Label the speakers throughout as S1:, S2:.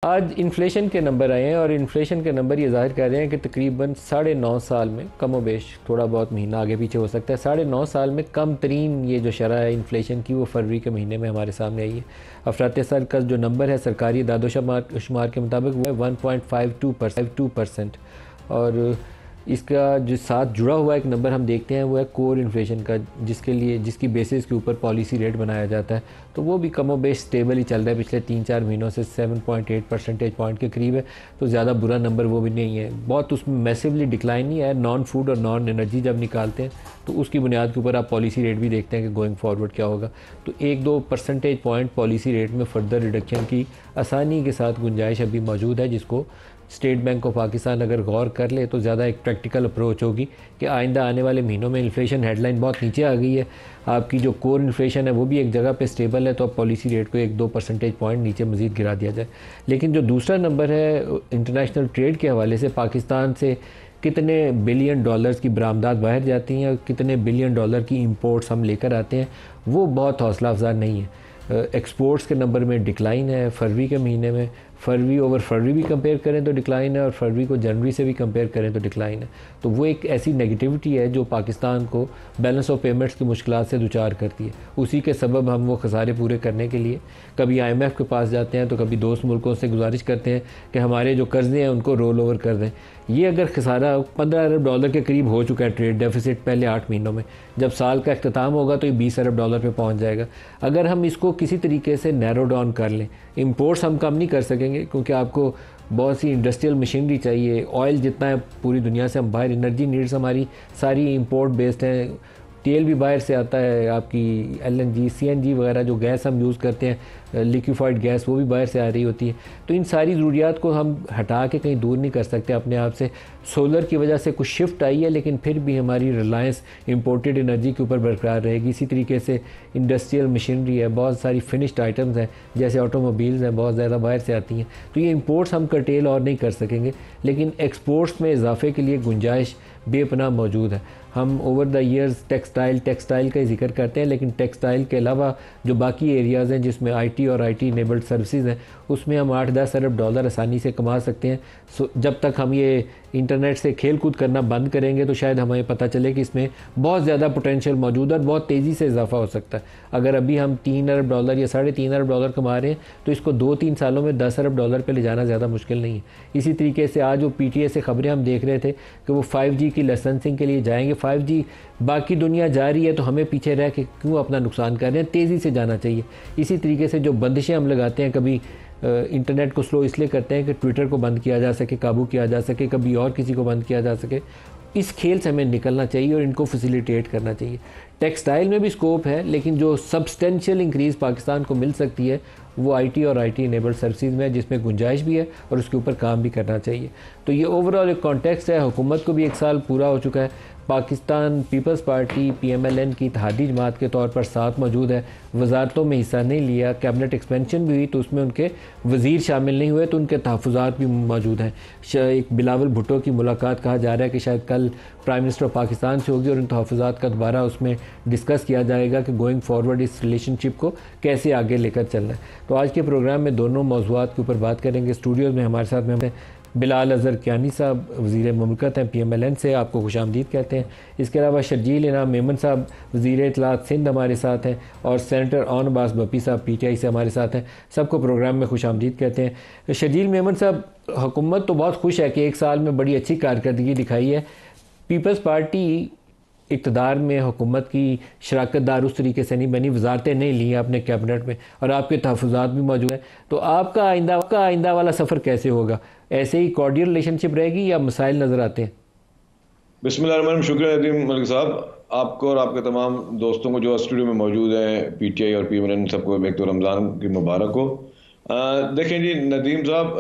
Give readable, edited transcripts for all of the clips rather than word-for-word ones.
S1: आज इन्फ्लेशन के नंबर आए हैं और इन्फ्लेशन के नंबर ये ज़ाहिर कर रहे हैं कि तकरीबन 9.5 साल में कमोबेश थोड़ा बहुत महीना आगे पीछे हो सकता है, 9.5 साल में कम तरीन ये जो शरह है इन्फ्लेशन की वो फरवरी के महीने में हमारे सामने आई है। अफरात सर का जो नंबर है सरकारी दादोशुमार के मुताबिक वो है 1.52%। और इसका जो साथ जुड़ा हुआ एक नंबर हम देखते हैं वो है कोर इन्फ्लेशन का, जिसकी बेसिस के ऊपर पॉलिसी रेट बनाया जाता है। तो वो भी कमो बेश स्टेबल ही चल रहा है पिछले 3-4 महीनों से, 7.8 परसेंटेज पॉइंट के करीब है। तो ज़्यादा बुरा नंबर वो भी नहीं है, बहुत उसमें मैसिवली डिक्लाइन नहीं है। नॉन फूड और नॉन एनर्जी जब निकालते हैं तो उसकी बुनियाद के ऊपर आप पॉलिसी रेट भी देखते हैं कि गोइंग फॉरवर्ड क्या होगा। तो 1-2 परसेंटेज पॉइंट पॉलिसी रेट में फर्दर रिडक्शन की आसानी के साथ गुंजाइश अभी मौजूद है, जिसको स्टेट बैंक ऑफ पाकिस्तान अगर गौर कर ले तो ज़्यादा एक प्रैक्टिकल अप्रोच होगी कि आइंदा आने वाले महीनों में इन्फ्लेशन हेडलाइन बहुत नीचे आ गई है, आपकी जो कोर इन्फ्लेशन है वो भी एक जगह पे स्टेबल है, तो अब पॉलिसी रेट को 1-2 परसेंटेज पॉइंट नीचे मज़ीद गिरा दिया जाए। लेकिन जो दूसरा नंबर है इंटरनेशनल ट्रेड के हवाले से, पाकिस्तान से कितने बिलियन डॉलर्स की बरामदात बाहर जाती हैं और कितने बिलियन डॉलर की इंपोर्ट्स हम लेकर आते हैं, वो बहुत हौसला अफजा नहीं है। एक्सपोर्ट्स के नंबर में डिक्लाइन है फरवरी के महीने में, फरवरी ओवर फरवरी भी कंपेयर करें तो डिक्लाइन है और फरवरी को जनवरी से भी कंपेयर करें तो डिक्लाइन है। तो वो एक ऐसी नेगेटिविटी है जो पाकिस्तान को बैलेंस ऑफ पेमेंट्स की मुश्किलात से दुचार करती है। उसी के सबब हम वो खसारे पूरे करने के लिए कभी IMF के पास जाते हैं तो कभी दोस्त मुल्कों से गुजारिश करते हैं कि हमारे जो कर्ज़े हैं उनको रोल ओवर कर दें। ये अगर खसारा 15 अरब डॉलर के करीब हो चुका है ट्रेड डेफिसिट पहले 8 महीनों में, जब साल का अख्ताम होगा तो ये 20 अरब डॉलर पे पहुंच जाएगा। अगर हम इसको किसी तरीके से नैरो डाउन कर लें, इंपोर्ट्स हम कम नहीं कर सकेंगे क्योंकि आपको बहुत सी इंडस्ट्रियल मशीनरी चाहिए, ऑयल जितना है पूरी दुनिया से हम बाहर, एनर्जी नीड्स हमारी सारी इंपोर्ट बेस्ड हैं, तेल भी बाहर से आता है, आपकी LNG CNG वगैरह जो गैस हम यूज़ करते हैं लिक्विफाइड गैस वो भी बाहर से आ रही होती है। तो इन सारी ज़रूरियात को हम हटा के कहीं दूर नहीं कर सकते अपने आप से। सोलर की वजह से कुछ शिफ्ट आई है लेकिन फिर भी हमारी रिलायंस इंपोर्टेड एनर्जी के ऊपर बरकरार रहेगी। इसी तरीके से इंडस्ट्रियल मशीनरी है, बहुत सारी फिनिश्ड आइटम्स हैं जैसे ऑटोमोबाइल्स हैं, बहुत ज़्यादा बाहर से आती हैं। तो ये इंपोर्ट्स हम कर्टेल और नहीं कर सकेंगे, लेकिन एक्सपोर्ट्स में इजाफे के लिए गुंजाइश बेपनाह मौजूद है। हम ओवर द ईयर्स टेक्सटाइल का ही जिक्र करते हैं, लेकिन टेक्सटाइल के अलावा जो बाकी एरियाज़ हैं जिसमें IT और IT इनेबल्ड सर्विसेज हैं उसमें हम 8-10 अरब डॉलर आसानी से कमा सकते हैं। जब तक हम ये इंटरनेट से खेल कूद करना बंद करेंगे तो शायद हमें पता चले कि इसमें बहुत ज़्यादा पोटेंशियल मौजूद है और बहुत तेज़ी से इजाफा हो सकता है। अगर अभी हम 3 अरब डॉलर या 3.5 अरब डॉलर कमा रहे हैं तो इसको 2-3 सालों में 10 अरब डॉलर पे ले जाना ज़्यादा मुश्किल नहीं है। इसी तरीके से आज वो PTA से खबरें हम देख रहे थे कि वो 5G की लाइसेंसिंग के लिए जाएंगे। 5G बाकी दुनिया जा रही है तो हमें पीछे रह के क्यों अपना नुकसान कर रहे हैं, तेज़ी से जाना चाहिए। इसी तरीके से जो बंदिशें हम लगाते हैं, कभी इंटरनेट को स्लो इसलिए करते हैं कि ट्विटर को बंद किया जा सके, काबू किया जा सके, कभी और किसी को बंद किया जा सके। इस खेल से हमें निकलना चाहिए और इनको फैसिलिटेट करना चाहिए। टेक्सटाइल में भी स्कोप है, लेकिन जो सब्सटेंशियल इंक्रीज़ पाकिस्तान को मिल सकती है वो IT और IT इनेबल्ड सर्विसेज में है, जिसमें गुंजाइश भी है और उसके ऊपर काम भी करना चाहिए। तो ये ओवरऑल एक कॉन्टेक्स्ट है। हुकूमत को भी 1 साल पूरा हो चुका है। पाकिस्तान पीपल्स पार्टी PMLN की इत्तेहादी जमात के तौर पर साथ मौजूद है, वजारतों में हिस्सा नहीं लिया। कैबिनेट एक्सपेंशन भी हुई तो उसमें उनके वज़ीर शामिल नहीं हुए, तो उनके तहफ़्फ़ुज़ात भी मौजूद हैं। एक बिलावल भुट्टो की मुलाकात कहा जा रहा है कि शायद कल प्राइम मिनिस्टर ऑफ पाकिस्तान से होगी और इन तहफ़्फ़ुज़ात का दोबारा उसमें डिस्कस किया जाएगा कि गोइंग फॉरवर्ड इस रिलेशनशिप को कैसे आगे लेकर चलना है। तो आज के प्रोग्राम में दोनों मौज़ूआत के ऊपर बात करेंगे। स्टूडियोज़ में हमारे साथ में बिलाल अज़हर कियानी साहब वज़ीर मुमलकत हैं PMLN से, आपको खुशामदीद कहते हैं। इसके अलावा शर्जील इनाम मेमन साहब वज़ीर इत्तलात सिंध हमारे साथ हैं और सेनेटर ऑन अब्बास बप्पी साहब PTI से हमारे साथ हैं। सबको प्रोग्राम में खुशामदीद कहते हैं। शर्जील मेमन साहब, हुकूमत तो बहुत खुश है कि 1 साल में बड़ी अच्छी कारकर्दगी दिखाई है। पीपल्स पार्टी इक़्तिदार में हुकूमत की शराकतदार उस तरीके से नहीं बनी, वजारतें नहीं ली हैं अपने कैबिनेट में और आपके तहफ़्फ़ुज़ात भी मौजूद हैं। तो आपका आइंदा वाला सफ़र कैसे होगा? ऐसे ही कॉर्डियल रिलेशनशिप रहेगी या मसाइल नज़र आते हैं?
S2: बिस्मिल्लाहिर्रहमानिर्रहीम। शुक्रिया नदीम मलिक साहब, आपको और आपके तमाम दोस्तों को जो स्टूडियो में मौजूद हैं, PTI और PMLN, सबको एक तो रमज़ान की मुबारक हो। देखें जी नदीम साहब,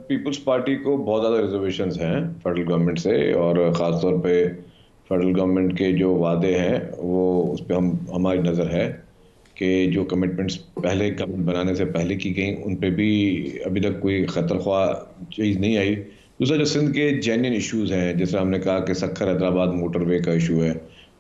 S2: पीपल्स पार्टी को बहुत ज़्यादा रिजर्वेशंस हैं फेडरल गवर्नमेंट से, और ख़ास तौर पे फेडरल गवर्नमेंट के जो वादे हैं वो उस पर हमारी नज़र है कि जो कमिटमेंट्स पहले गवर्नमेंट बनाने से पहले की गई उन पे भी अभी तक कोई खतर ख्वाह चीज़ नहीं आई। दूसरा जो सिंध के जेन्युइन इश्यूज़ हैं, जैसे हमने कहा कि सक्खर हैदराबाद मोटरवे का इशू है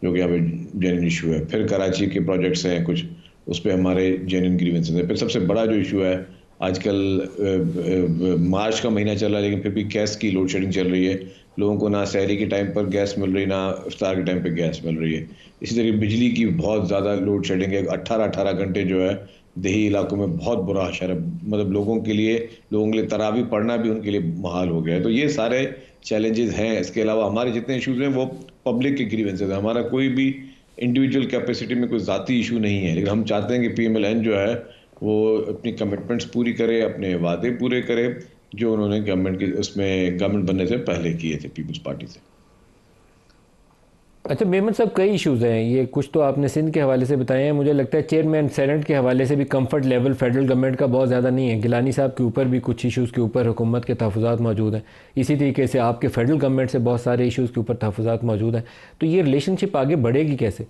S2: जो कि यहाँ पे जेन्युइन इशू है, फिर कराची के प्रोजेक्ट्स हैं कुछ, उस पर हमारे जेन्युइन ग्रीवेंसेस हैं, फिर सबसे बड़ा जो इशू है आजकल मार्च का महीना चल रहा है लेकिन फिर भी गैस की लोड शेडिंग चल रही है। लोगों को ना सहरी के टाइम पर गैस मिल रही, ना इफ्तार के टाइम पर गैस मिल रही है। इसी तरह बिजली की बहुत ज़्यादा लोड शेडिंग है, 18-18 घंटे जो है देही इलाकों में बहुत बुरा हाशर है। मतलब लोगों के लिए तरावी पढ़ना भी उनके लिए मुहाल हो गया है। तो ये सारे चैलेंजेस हैं। इसके अलावा हमारे जितने इश्यूज हैं वो पब्लिक के ग्रीवेंसेस हैं। हमारा कोई भी इंडिविजुअल कैपेसिटी में कोई ज़ाती इशू नहीं है, लेकिन हम चाहते हैं कि पीएमएलएन जो है वो अपनी कमिटमेंट्स पूरी करे, अपने वादे पूरे करे जो उन्होंने गवर्नमेंट बनने से पहले किए थे पीपल्स पार्टी से।
S1: अच्छा मेमन साहब, कई इश्यूज़ हैं, ये कुछ तो आपने सिंध के हवाले से बताए हैं। मुझे लगता है चेयरमैन सेनेट के हवाले से भी कंफर्ट लेवल फेडरल गवर्नमेंट का बहुत ज़्यादा नहीं है। गिलानी साहब के ऊपर भी कुछ इश्यूज़ के ऊपर हुकूमत के तहफ़्फ़ुज़ात मौजूद हैं। इसी तरीके से आपके फेडरल गवर्नमेंट से बहुत सारे इश्यूज़ के ऊपर तहफ़्फ़ुज़ात मौजूद हैं। तो ये रिलेशनशिप आगे बढ़ेगी कैसे?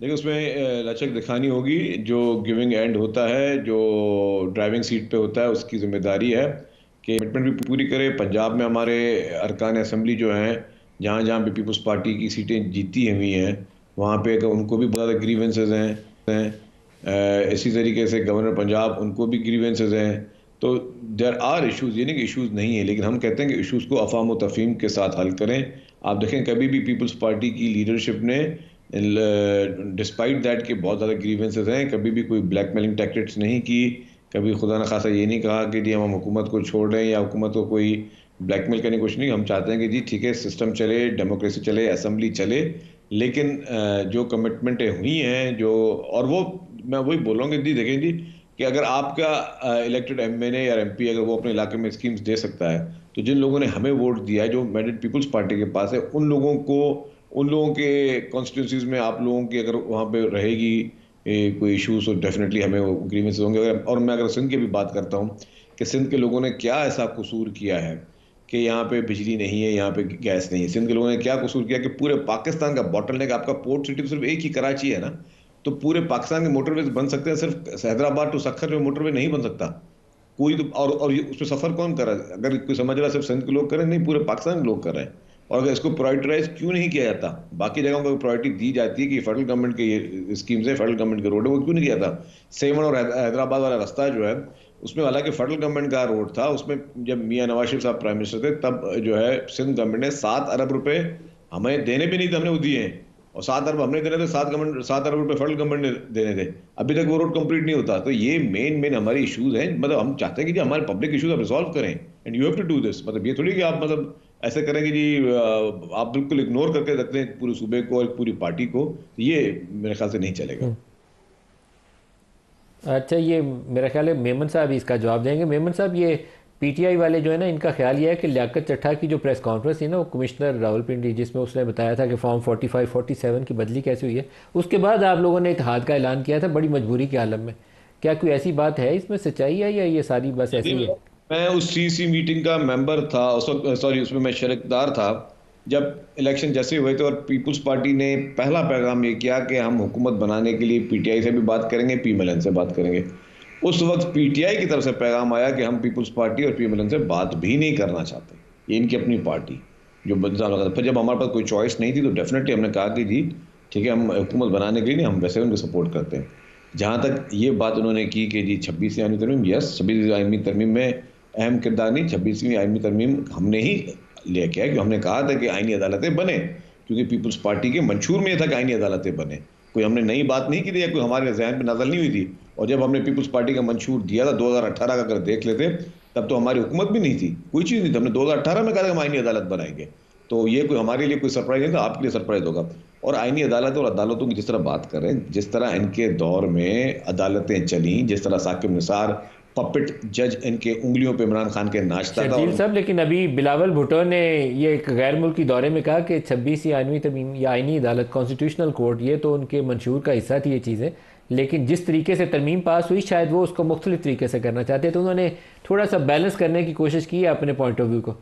S2: देखिए, उसमें लचक दिखानी होगी। जो गिविंग एंड होता है, जो ड्राइविंग सीट पे होता है, उसकी जिम्मेदारी है कि कमिटमेंट भी पूरी करे। पंजाब में हमारे अरकान असेंबली जो हैं, जहाँ जहाँ भी पीपल्स पार्टी की सीटें जीती हुई हैं, वहाँ पे उनको भी बहुत ज़्यादा ग्रीवेंसेज इसी तरीके से गवर्नर पंजाब, उनको भी ग्रीवेंसेज हैं। तो देर आर इशूज़, ये नहीं कि इशूज़ नहीं है, लेकिन हम कहते हैं कि इशूज़ को अफ़ाम व तफ़हीम के साथ हल करें। आप देखें, कभी भी पीपल्स पार्टी की लीडरशिप ने डिस्पाइट दैट के बहुत ज़्यादा ग्रीवेंसेस हैं, कभी भी कोई ब्लैकमेलिंग टैक्टिक्स नहीं की। कभी खुदा न खासा ये नहीं कहा कि जी हम हुकूमत को छोड़ रहे हैं या हुकूमत को कोई ब्लैकमेल करने की कोशिश नहीं। हम चाहते हैं कि जी ठीक है, सिस्टम चले, डेमोक्रेसी चले, असेंबली चले, लेकिन जो कमिटमेंटें हुई हैं, जो और वो मैं वही बोल रहा हूँ कि जी देखें जी, कि अगर आपका इलेक्टेड एमएनए या एमपी अगर वो अपने इलाके में स्कीम्स दे सकता है, तो जिन लोगों ने हमें वोट दिया है, जो मैंडेट पीपल्स पार्टी के पास है, उन लोगों के कॉन्स्टिट्यूंसीज में आप लोगों की अगर वहाँ पे रहेगी कोई इश्यूज, तो डेफिनेटली हमें वो ग्रीवेंसेस होंगे। और मैं अगर सिंध की भी बात करता हूँ कि सिंध के लोगों ने क्या ऐसा कसूर किया है कि यहाँ पे बिजली नहीं है, यहाँ पे गैस नहीं है। सिंध के लोगों ने क्या कसूर किया कि पूरे पाकिस्तान का बॉटलनेक, आपका पोर्ट सिटी सिर्फ एक ही कराची है ना, तो पूरे पाकिस्तान के मोटरवे बन सकते हैं, सिर्फ हैदराबाद टू सखर में मोटरवे नहीं बन सकता। कोई तो उसमें सफर कौन कर रहा है? अगर कोई समझ रहा है सिर्फ सिंध के लोग कर रहे हैं, नहीं, पूरे पाकिस्तान के लोग कर रहे हैं। और अगर इसको प्रायोरिटाइज क्यों नहीं किया जाता? बाकी जगहों को प्रायोरिटी दी जाती है कि फेडरल गवर्नमेंट के ये स्कीम्स है, फेडरल गवर्नमेंट के रोड है, वो क्यों नहीं किया जाता? सेवन और हैदराबाद वाला रास्ता जो है, उसमें हालांकि फेडरल गवर्नमेंट का रोड था, उसमें जब मियां नवाज शरीफ साहब प्राइम मिनिस्टर थे तब जो है सिंध गवर्नमेंट ने 7 अरब रुपए हमें देने भी नहीं थे, हमने वो दिए हैं। और 7 अरब हमने देने थे, 7 अरब रुपए फेडरल गवर्नमेंट ने देने थे। अभी तक वो रोड कंप्लीट नहीं होता। तो ये मेन मेन हमारी इश्यूज हैं। मतलब हम चाहते हैं कि जी हमारे पब्लिक इश्यूज आप रिजॉल्व करें, and you have to do this. मतलब ये थोड़ी कि आप मतलब ऐसे करेंगे जी, आप बिल्कुल इग्नोर करके रखते हैं पूरे सूबे को और पूरी पार्टी को। ये मेरे ख्याल से नहीं चलेगा।
S1: अच्छा, ये मेरा ख्याल है मेमन साहब ही इसका जवाब देंगे। मेमन साहब, ये पीटीआई वाले जो है ना, इनका ख्याल ये है कि लियाकत चट्टा की जो प्रेस कॉन्फ्रेंस थी ना, वो कमिश्नर रावलपिंडी, जिसमें उसने बताया था कि फॉर्म 45 47 की बदली कैसे हुई है, उसके बाद आप लोगों ने इत्तेहाद का ऐलान किया था बड़ी मजबूरी के आलम में। क्या कोई ऐसी बात है, इसमें सच्चाई है, या ये सारी बस ऐसे ही है?
S2: मैं उस सीसी मीटिंग का मेंबर था उस वक्त, सॉरी, उसमें मैं शरीकदार था जब इलेक्शन जैसे हुए थे। और पीपल्स पार्टी ने पहला पैगाम ये किया कि हम हुकूमत बनाने के लिए पीटीआई से भी बात करेंगे, पीएमएलएन से बात करेंगे। उस वक्त पीटीआई की तरफ से पैगाम आया कि हम पीपल्स पार्टी और पीएमएलएन से बात भी नहीं करना चाहते, ये इनकी अपनी पार्टी जो बदलाव लगा था। फिर जब हमारे पास कोई चॉइस नहीं थी तो डेफिनेटली हमने कहा कि जी ठीक है, हम हुकूमत बनाने के लिए नहीं, हम वैसे उनको सपोर्ट करते हैं। जहाँ तक ये बात उन्होंने की कि जी 26वीं आईनी तरमीम, यस, 26वीं आईनी तरमीम में अहम किरदार नहीं, 26वीं आईनी तरमीम हमने ही लेके आए, क्योंकि हमने कहा था कि आईनी अदालतें बने, क्योंकि पीपल्स पार्टी के मंशूर में यह था कि आईनी अदालतें बने। कोई हमने नई बात नहीं की थी या कोई हमारे जहन पे नाज़िल नहीं हुई थी। और जब हमने पीपल्स पार्टी का मंशूर दिया था 2018 का, अगर देख लेते, तब तो हमारी हुकूमत भी नहीं थी, कोई चीज़ नहीं थी। हमने 2018 में कहा था हम आईनी अदालत बनाएंगे। तो ये कोई हमारे लिए कोई सरप्राइज नहीं था, आपके लिए सरप्राइज होगा। और आईनी अदालत और अदालतों की जिस तरह बात कर रहे हैं, जिस तरह इनके दौर में अदालतें चली, जिस तरह साकिब निसार पपेट जज इनके उंगलियों पे इमरान खान के नाचता था।
S1: शर्जील
S2: और
S1: साहब, लेकिन अभी बिलावल भुट्टो ने ये एक गैर मुल्की दौरे में कहा कि 26वीं आईनी तरमीम या आईनी अदालत, कॉन्स्टिट्यूशनल कोर्ट, ये तो उनके मंशूर का हिस्सा थी ये चीज़ें, लेकिन जिस तरीके से तरमीम पास हुई शायद वो उसको मुख्तलिफ तरीके से करना चाहते हैं। तो उन्होंने थोड़ा सा बैलेंस करने की कोशिश की है अपने पॉइंट ऑफ व्यू को।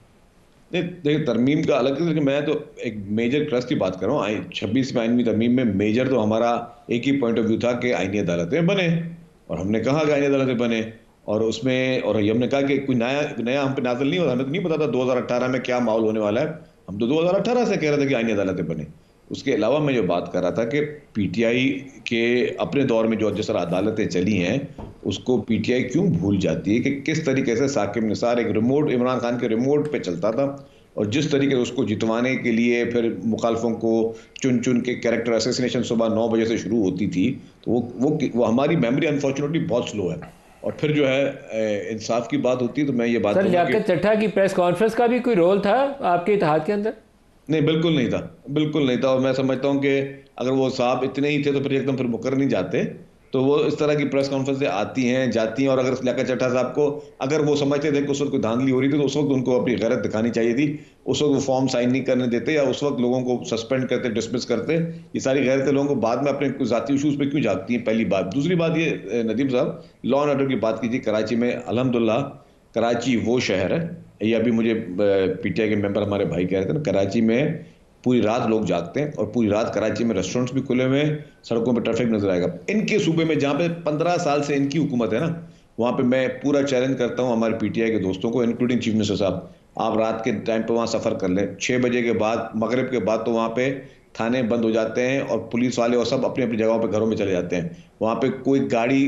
S2: नहीं, देखिए, तरमीम का अलग है, लेकिन मैं तो एक मेजर ट्रस्ट की बात कर रहा हूँ। 26वीं आईनी तरमीम में मेजर तो हमारा एक ही पॉइंट ऑफ व्यू था कि आईनी अदालतें बने, और हमने कहा कि आईनी अदालतें बने। और उसमें और हमने कहा कि कोई नया नया हम पे नाज़िल नहीं हुआ। हमें तो नहीं पता था 2018 में क्या माहौल होने वाला है। हम तो 2018 से कह रहे थे कि आईनी अदालतें बने। उसके अलावा मैं जो बात कर रहा था कि पीटीआई के अपने दौर में जो जिस तरह अदालतें चली हैं उसको पीटीआई क्यों भूल जाती है कि किस तरीके से साकिब निसार एक रिमोट, इमरान खान के रिमोट पे चलता था, और जिस तरीके से उसको जितवाने के लिए फिर मुखालफों को चुन चुन के कैरेक्टर असैसिनेशन सुबह 9 बजे से शुरू होती थी। तो वो हमारी मेमोरी अनफॉर्चुनेटली बहुत स्लो है। और फिर जो है इंसाफ की बात होती है तो मैं ये बात
S1: सर,
S2: कहूँगा कि
S1: लियाकत चड्ढा की प्रेस कॉन्फ्रेंस का भी कोई रोल था आपके इत्तेहाद के अंदर?
S2: नहीं, बिल्कुल नहीं था, बिल्कुल नहीं था। और मैं समझता हूँ कि अगर वो साहब इतने ही थे तो फिर एकदम फिर मुकर नहीं जाते। तो वो इस तरह की प्रेस कॉन्फ्रेंसें आती हैं जाती हैं, और अगर लियाकत चड्ढा साहब को अगर वो समझते थे कि उस वक्त कोई धांधली हो रही थी तो उस वक्त उनको अपनी गैरत दिखानी चाहिए थी। उस वक्त वो फॉर्म साइन नहीं करने देते या उस वक्त लोगों को सस्पेंड करते, डिसमिस करते। ये सारी गैरतें लोगों को बाद में अपने जाती इशूज़ पे क्यों जागती हैं, पहली बात। दूसरी बात ये नदीम साहब, लॉ एंड ऑर्डर की बात कीजिए कराची में। अल्हम्दुलिल्लाह कराची वो शहर है, ये अभी मुझे पीटीआई के मेंबर हमारे भाई कह रहे थे ना, कराची में पूरी रात लोग जागते हैं और पूरी रात कराची में रेस्टोरेंट्स भी खुले हुए हैं, सड़कों पे ट्रैफिक नजर आएगा। इनके सूबे में जहाँ पे 15 साल से इनकी हुकूमत है ना, वहाँ पे मैं पूरा चैलेंज करता हूँ हमारे पीटीआई के दोस्तों को, इंक्लूडिंग चीफ मिनिस्टर साहब, आप रात के टाइम पे वहाँ सफ़र कर लें। 6 बजे के बाद, मगरिब के बाद तो वहाँ पे थाने बंद हो जाते हैं और पुलिस वाले और सब अपनी अपनी जगहों पे घरों में चले जाते हैं। वहाँ पे कोई गाड़ी,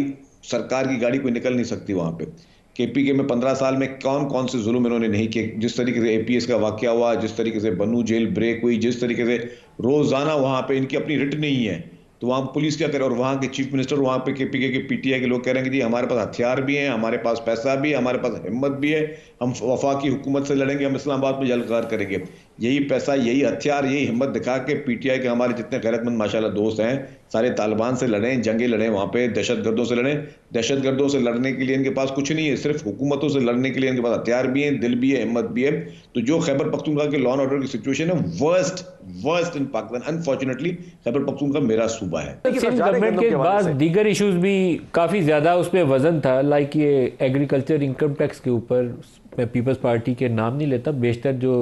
S2: सरकार की गाड़ी कोई निकल नहीं सकती वहाँ पे। केपीके में 15 साल में कौन कौन से जुल्म इन्होंने नहीं किए। जिस तरीके से एपीएस का वाकया हुआ, जिस तरीके से बनू जेल ब्रेक हुई, जिस तरीके से रोजाना वहां पे इनकी अपनी रिट नहीं है, तो वहां पुलिस क्या करे। और वहां के चीफ मिनिस्टर, वहां पे केपीके के पीटीआई के लोग कह रहे हैं कि जी हमारे पास हथियार भी हैं, हमारे पास पैसा भी है, हमारे पास हिम्मत भी है, हम वफाकी हुकूमत से लड़ेंगे, हम इस्लामाबाद में जलकार करेंगे। यही पैसा, यही हथियार, यही हिम्मत दिखा के पीटीआई के हमारे जितने गैरतमंद माशाल्लाह दोस्त हैं सारे तालिबान से लड़ें, जंगे लड़ें, वहां पे दहशतगर्दों से लड़ें। दहशतगर्दों से लड़ने के लिए इनके पास कुछ नहीं है, सिर्फ हुकूमतों से लड़ने के लिए इनके पास हथियार भी हैं, दिल भी है, हिम्मत भी है। तो जो खैबर पख्तूनख्वा के लॉ एंड ऑर्डर की सिचुएशन है, worst worst in Pakistan, unfortunately Khyber Pakhtunkhwa मेरा सूबा है।
S1: सिंध गवर्नमेंट के बाद दीगर इश्यूज भी काफ़ी ज़्यादा उस पर वजन था, लाइक ये एग्रीकल्चर इनकम टैक्स के ऊपर। मैं पीपल्स पार्टी के नाम नहीं लेता, बेशतर जो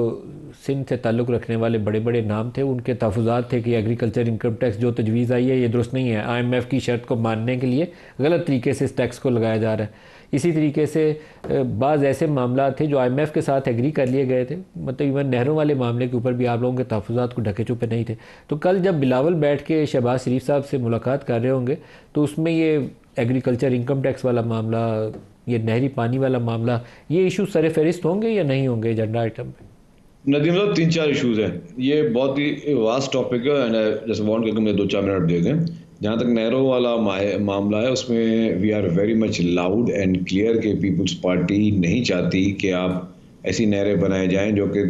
S1: सिंध से ताल्लुक़ रखने वाले बड़े बड़े नाम थे उनके तहफ़्फ़ुज़ात थे कि एग्रीकल्चर इनकम टैक्स जो तजवीज़ आई है ये दुरुस्त नहीं है। IMF की शर्त को मानने के लिए गलत तरीके से इस टैक्स को लगाया जा रहा है। इसी तरीके से बाज़ ऐसे मामला थे जो IMF के साथ एग्री कर लिए गए थे, मतलब इवन नहरों वाले मामले के ऊपर भी आप लोगों के तहफ़्फ़ुज़ात को ढके छुपे नहीं थे। तो कल जब बिलावल बैठ के शहबाज शरीफ साहब से मुलाकात कर रहे होंगे तो उसमें ये एग्रीकल्चर इनकम टैक्स वाला मामला, ये नहरी पानी वाला मामला, ये इशू सर फहरिस्त होंगे या नहीं होंगे एजेंडा आइटम पे?
S2: नदीम साहब 3-4 इशूज़ हैं। ये बहुत ही वास्ट टॉपिक है एंड जैसे वांट करके मुझे 2-4 मिनट दे दें। जहाँ तक नहरों वाला मामला है उसमें we are very much loud and clear कि पीपल्स पार्टी नहीं चाहती कि आप ऐसी नहरें बनाए जाएं जो कि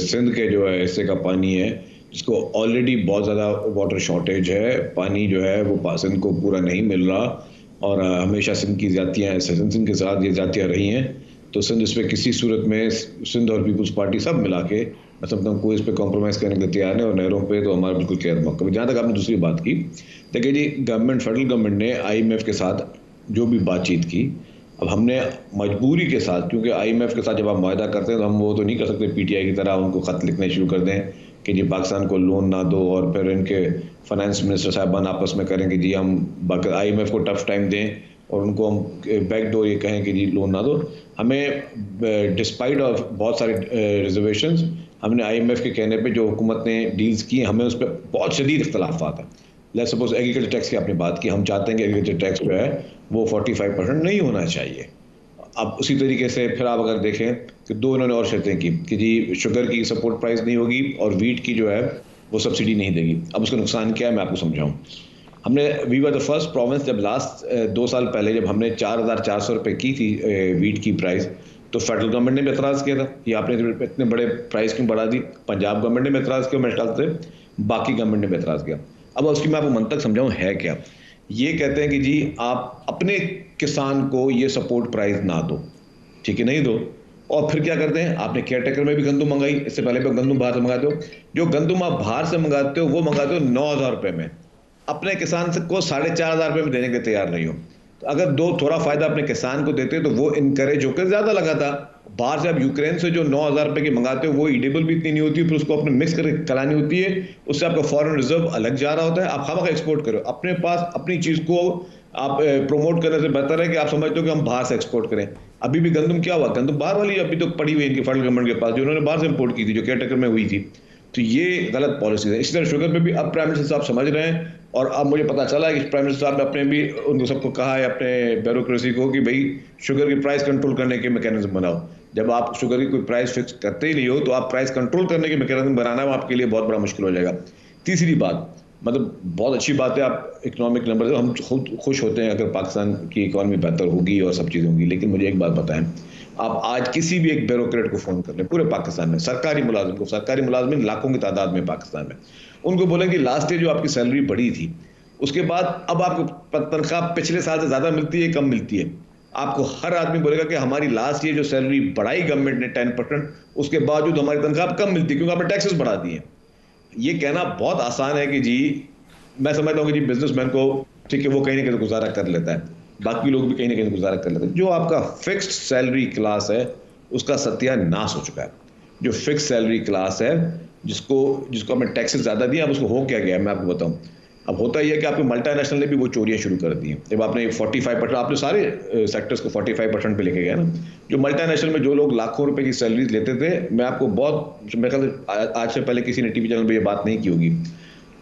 S2: सिंध के जो है हिस्से का पानी है, जिसको ऑलरेडी बहुत ज़्यादा वाटर शॉर्टेज है, पानी जो है वो सिंध को पूरा नहीं मिल रहा। और हमेशा सिंध की ज़्यादतियाँ, सिंध के साथ ये ज़्यादतियाँ रही हैं। तो सिंध इस पर किसी सूरत में, सिंध और पीपल्स पार्टी सब मिला के मतलब कोई इस पर कॉम्प्रोमाइज़ करने के लिए तैयार नहीं, और नहरों पे तो हमारा बिल्कुल खैर मौका। जहाँ तक आपने दूसरी बात की, देखिए जी, गवर्नमेंट, फेडरल गवर्नमेंट ने IMF के साथ जो भी बातचीत की, अब हमने मजबूरी के साथ, क्योंकि IMF के साथ जब आप मायदा करते हैं तो हम वो तो नहीं कर सकते पीटीआई की तरह उनको ख़त लिखने शुरू कर दें कि जी पाकिस्तान को लोन ना दो, और फिर इनके फाइनेंस मिनिस्टर साहबान आपस में करें कि जी हम IMF को टफ टाइम दें और उनको हम बैकडोर ये कहें कि जी लोन ना दो। हमें डिस्पाइट ऑफ बहुत सारे रिजर्वेशंस, हमने IMF के कहने पे जो हुकूमत ने डील्स की, हमें उस पर बहुत शदीद इख्तलाफात हैं। लेट्स सपोज एग्रीकल्चर टैक्स की आपने बात की, हम चाहते हैं कि एग्रीकल्चर टैक्स जो है वो 45% नहीं होना चाहिए। अब उसी तरीके से फिर आप अगर देखें कि दो इन्होंने और शर्तें की कि जी शुगर की सपोर्ट प्राइस नहीं होगी और वीट की जो है वो सब्सिडी नहीं देगी। अब उसका नुकसान क्या है मैं आपको समझाऊँ। हमने we were the first province, जब लास्ट 2 साल पहले जब हमने 4,400 रुपये की थी वीट की प्राइस, तो फेडरल गवर्नमेंट ने भी एतराज़ किया था कि आपने इतने बड़े प्राइस क्यों बढ़ा दी। पंजाब गवर्नमेंट ने भी एतराज़ किया, मेरे ख्याल से बाकी गवर्नमेंट ने भी एतराज़ किया। अब उसकी मैं आपको मंतक समझाऊँ है क्या। ये कहते हैं कि जी आप अपने किसान को ये सपोर्ट प्राइस ना दो, ठीक है, नहीं दो। और फिर क्या करते हैं, आपने केयर टेकर में भी गंदम मंगाई, इससे पहले भी गंदम बाहर से मंगाते हो। जो गंदम आप बाहर से मंगाते हो वो मंगाते हो 9,000 रुपये में, अपने किसान को 4,500 रुपये में देने के तैयार नहीं हो। तो अगर दो थोड़ा फायदा अपने किसान को देते तो वो इनकरेज होकर ज्यादा लगाता। बाहर से आप यूक्रेन से जो 9,000 रुपये की मंगाते हो वो ईडेबल भी इतनी नहीं होती, फिर उसको अपने मिक्स करके कलानी होती है, उससे आपका फॉरेन रिजर्व अलग जा रहा होता है। आप खामखा एक्सपोर्ट करो, अपने पास अपनी चीज को आप प्रमोट करने से बेहतर है कि आप समझते हो कि हम बाहर से एक्सपोर्ट करें। अभी भी गंदम क्या हुआ, गंदम बाहर वाली अभी तो पड़ी हुई इनकी फेडरल गवर्नमेंट के पास, जो उन्होंने बाहर से इंपोर्ट की थी, जो केयर टेकर में हुई थी। तो ये गलत पॉलिसी है। इसी तरह शुगर पे भी अब प्राइम मिनिस्टर साहब समझ रहे हैं, और अब मुझे पता चला है कि प्राइम मिनिस्टर साहब ने अपने भी उनको सबको कहा है, अपने ब्यूरोक्रेसी को, कि भाई शुगर की प्राइस कंट्रोल करने के मैकेनिज्म बनाओ। जब आप शुगर की कोई प्राइस फिक्स करते ही नहीं हो तो आप प्राइस कंट्रोल करने के मैकेनिज्म बनाना आपके लिए बहुत बड़ा मुश्किल हो जाएगा। तीसरी बात, मतलब बहुत अच्छी बात है आप इकोनॉमिक नंबर, हम खुद खुश होते हैं अगर पाकिस्तान की इकॉनमी बेहतर होगी और सब चीज़ें होंगी, लेकिन मुझे एक बात बताएं, आप आज किसी भी एक ब्यूरोक्रेट को फ़ोन कर लें पूरे पाकिस्तान में, सरकारी मुलाजिम को, सरकारी मुलाजिम लाखों की तादाद में पाकिस्तान में, उनको बोलें कि लास्ट ईयर जो आपकी सैलरी बढ़ी थी उसके बाद अब आपको तनख्वाह पिछले साल से ज़्यादा मिलती है, कम मिलती है। आपको हर आदमी बोलेगा कि हमारी लास्ट ईयर जो सैलरी बढ़ाई गवर्नमेंट ने 10%, उसके बावजूद हमारी तनख्वाह कम मिलती है क्योंकि आपने टैक्सेस बढ़ा दिए। ये कहना बहुत आसान है कि जी, मैं समझता हूँ कि जी बिजनेसमैन को ठीक है, वो कहीं ना कहीं गुजारा कर लेता है, बाकी लोग भी कहीं ना कहीं गुजारा कर लेते हैं। जो आपका फिक्स्ड सैलरी क्लास है उसका सत्यानाश हो चुका है। जो फिक्स सैलरी क्लास है, जिसको जिसको आपने टैक्सेस ज़्यादा दिए, अब उसको हो क्या गया मैं आपको बताऊं। अब होता ही है कि आपके मल्टीनेशनल ने भी वो चोरियां शुरू कर दी हैं। जब आपने 45%, आपने सारे सेक्टर्स को 45% पे लेके गए ना, जो मल्टीनेशनल में जो लोग लाखों रुपए की सैलरीज लेते थे, मैं आपको बहुत, मेरे ख्याल आज से पहले किसी ने टीवी चैनल पर ये बात नहीं की होगी,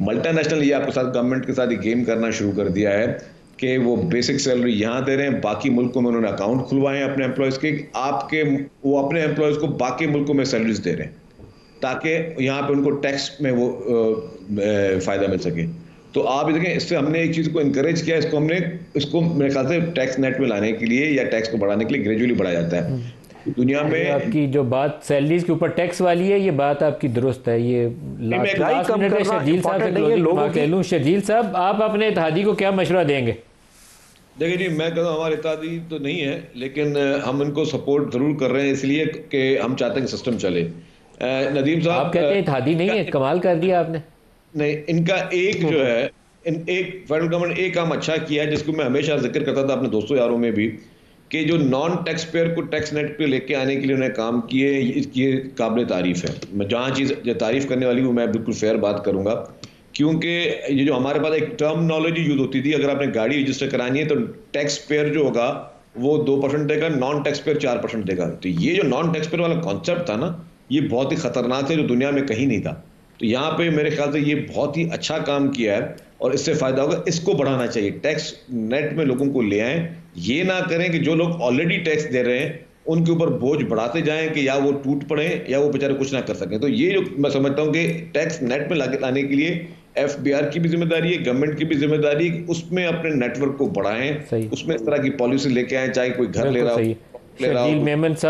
S2: मल्टीनेशनल ये आपके साथ गवर्नमेंट के साथ ये गेम करना शुरू कर दिया है कि वो बेसिक सैलरी यहाँ दे रहे हैं, बाकी मुल्कों में उन्होंने अकाउंट खुलवाए हैं अपने एम्प्लॉयज़ के, आपके वो अपने एम्प्लॉयज़ को बाकी मुल्कों में सैलरीज दे रहे हैं ताकि यहाँ पे उनको टैक्स में वो फ़ायदा मिल सके। तो आप देखें, इससे हमने एक चीज़ को इनकरेज किया, इसको मेरे ख्याल से टैक्स नेट में लाने के लिए या टैक्स को बढ़ाने के लिए ग्रेजुअली बढ़ाया जाता है दुनिया में।
S1: आपकी जो बात सैलरीज के ऊपर टैक्स वाली है, ये बात आपकी दुरुस्त है। ये लास्ट मिनट है, शर्जील साहब से क्लोजिंग रिमार्क ले लूं। शर्जील साहब, आप अपने इत्तेहादी को क्या मशवरा देंगे?
S2: देखिए जी, मैं कहता हूँ हमारे इत्तेहादी तो नहीं है, लेकिन हम इनको सपोर्ट जरूर कर रहे हैं इसलिए कि हम चाहते हैं कि सिस्टम चले। नदीम साहब,
S1: आप कहते हैं इत्तेहादी नहीं है, कमाल कर दिया आपने।
S2: नहीं, इनका एक जो है, एक फेडरल गवर्नमेंट एक काम अच्छा किया है जिसको मैं हमेशा जिक्र करता था अपने दोस्तों यारों में भी, कि जो नॉन टैक्स पेयर को टैक्स नेट पे लेके आने के लिए उन्हें काम किए, ये काबिल तारीफ है। मैं जहाँ चीज़ तारीफ करने वाली हूँ मैं बिल्कुल फेयर बात करूँगा, क्योंकि ये जो हमारे पास एक टर्मिनोलॉजी यूज होती थी, अगर आपने गाड़ी रजिस्टर करानी है तो टैक्स पेयर जो होगा वो 2% देगा, नॉन टैक्स पेयर 4% देगा। तो ये जो नॉन टैक्स पेयर वाला कॉन्सेप्ट था ना, ये बहुत ही खतरनाक है, जो दुनिया में कहीं नहीं था। तो यहाँ पे मेरे ख्याल से ये बहुत ही अच्छा काम किया है और इससे फायदा होगा। इसको बढ़ाना चाहिए, टैक्स नेट में लोगों को ले आएं। ये ना करें कि जो लोग ऑलरेडी टैक्स दे रहे हैं उनके ऊपर बोझ बढ़ाते जाएं कि या वो टूट पड़े या वो बेचारे कुछ ना कर सकें। तो ये जो मैं समझता हूँ कि टैक्स नेट में लाने के लिए FBR की भी जिम्मेदारी है, गवर्नमेंट की भी जिम्मेदारी है, उसमें अपने नेटवर्क को बढ़ाएं, उसमें इस तरह की पॉलिसी लेके आए, चाहे कोई घर ले रहा हो,
S1: शर्जील मेमन साहब